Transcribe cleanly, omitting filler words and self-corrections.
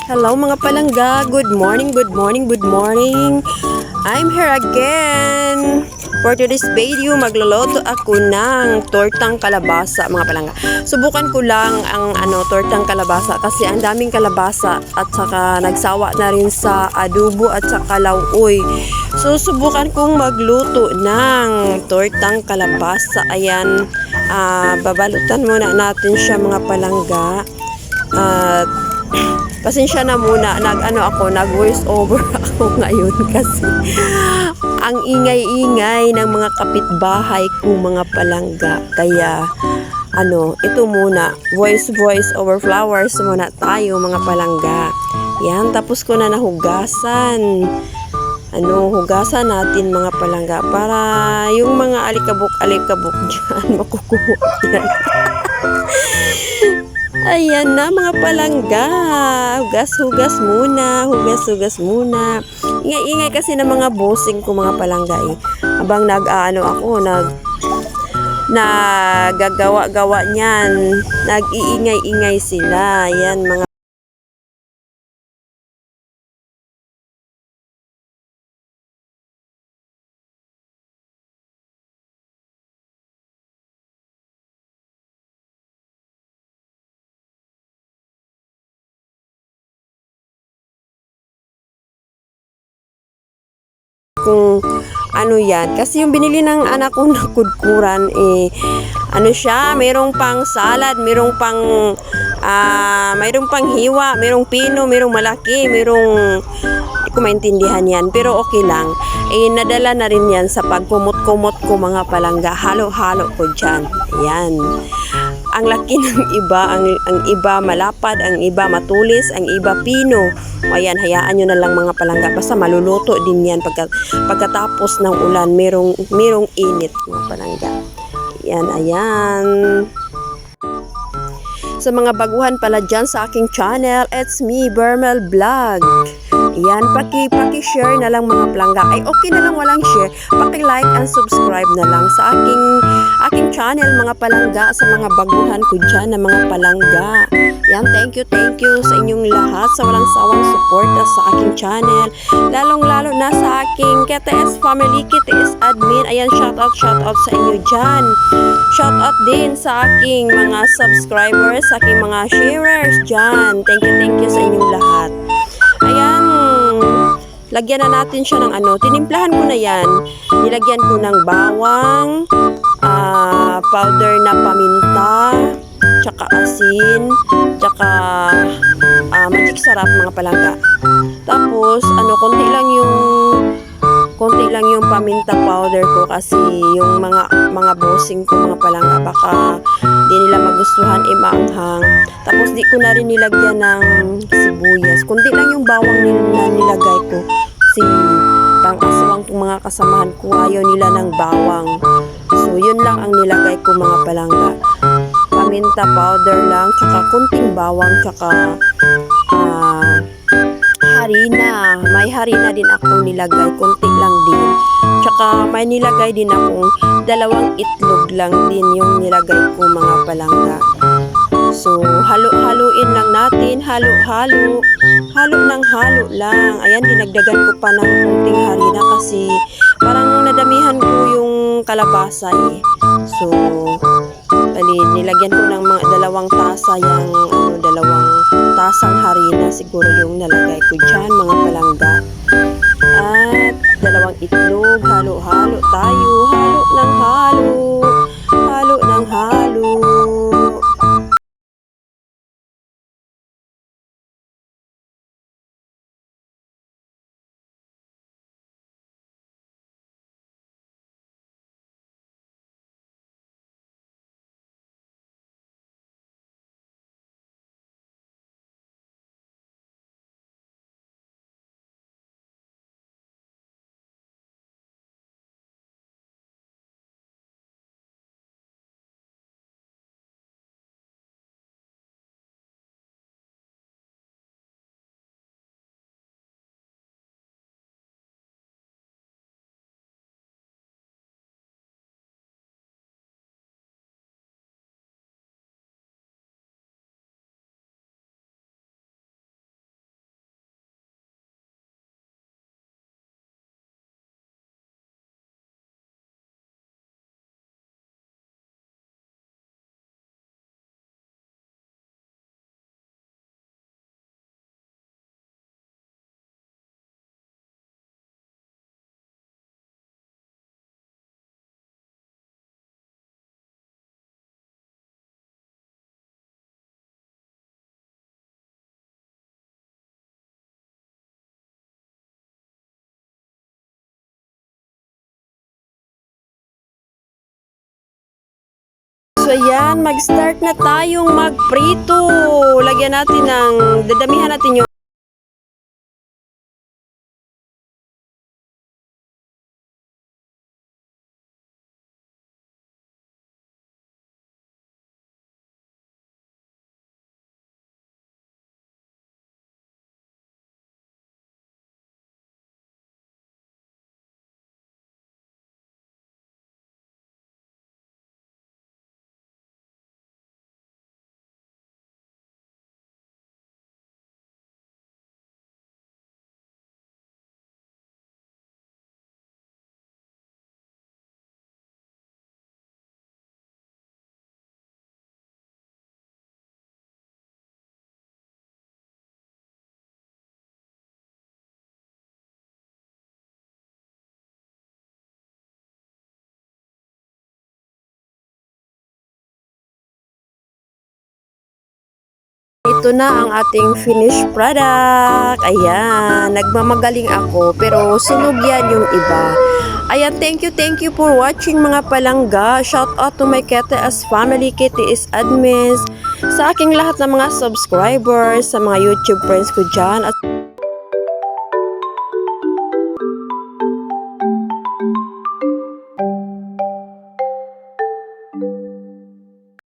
Hello mga palangga, good morning, good morning, good morning. I'm here again. For today's video, magluluto ako ng tortang kalabasa mga palangga. Subukan ko lang ang tortang kalabasa kasi ang daming kalabasa at saka nagsawa na rin sa adobo at saka lauoy. So subukan kong magluto ng tortang kalabasa. Ayan, babalutan muna natin siya mga palangga. At pasensya na muna, nag voice over ako ngayon kasi ang ingay-ingay ng mga kapitbahay ko mga palangga. Kaya ito muna, voice over flowers muna tayo mga palangga. Yan, tapos ko na nahugasan. Hugasan natin mga palangga para yung mga alikabok-alikabok dyan makukuha yan. Ayan na mga palangga. Hugas-hugas muna. Ingay-ingay kasi ng mga bossing ko mga palangga eh. Habang nagagawa-gawa niyan. Nag-iingay-ingay sila. Ayan mga kung yan. Kasi yung binili ng anak ko na kudkuran siya, mayroong pang salad, mayroong pang hiwa, mayroong pino, mayroong malaki, mayroong hindi ko maintindihan yan, pero okay lang. Nadala na rin yan sa pagkumot-kumot ko mga palangga. Halo-halo ko dyan. Ayan. Ang laki ng iba, ang iba malapad, ang iba matulis, ang iba pino. Ayan, hayaan nyo na lang mga palangga. Basta maluluto din yan pagkatapos ng ulan, merong init mga palangga. Ayan. Sa mga baguhan pala dyan sa aking channel, it's me, Bermel Vlog. Yan, paki-share na lang mga palangga. Ay, okay na lang walang share. Paki-like and subscribe na lang sa aking channel mga palangga, sa mga baguhan ko dyan na mga palangga. Yan, thank you sa inyong lahat sa walang sawang suporta sa aking channel. Lalong-lalo na sa aking KTS family, KTS admin. Ayan, shout out sa inyo dyan. Shout out din sa aking mga subscribers, sa aking mga sharers dyan. Thank you sa inyong lahat. Ayan, lagyan na natin siya ng tinimplahan ko na yan. Nilagyan ko ng bawang, powder na paminta, tsaka asin, tsaka magic sarap mga palangga. Tapos, konti lang yung paminta powder ko kasi yung mga bossing ko mga palangga baka di nila magustuhan maanghang. Tapos di ko na rin nilagyan ng sibuyas. Kunti lang yung bawang na nilagay ko. Si pang-aswang kong mga kasamahan ko ayaw nila ng bawang. So yun lang ang nilagay ko mga palangga. Paminta powder lang, tsaka kunting bawang, tsaka harina. May harina din akong nilagay, kunti lang din. Tsaka may nilagay din akong 2 itlog lang din yung nilagay ko mga palangga. So, halo-haloin lang natin, halo ng halo lang. Ayan, dinagdagan ko pa ng kunting harina kasi parang nadamihan ko yung kalabasa eh. So, nilagyan ko ng mga 2 tasa yung 2 tasang harina siguro yung nalagay ko dyan mga palangga. At 2 itlog, halo-halo tayo, halo ng halo. So ayan, mag-start na tayong magprito. Lagyan natin ng, dadamihan natin yung ito na ang ating finished product. Ayan, nagmamagaling ako pero sunog yan yung iba. Ayan, thank you for watching mga palangga. Shout out to my KTS family, KTS admins, sa aking lahat ng mga subscribers, sa mga YouTube friends ko dyan. At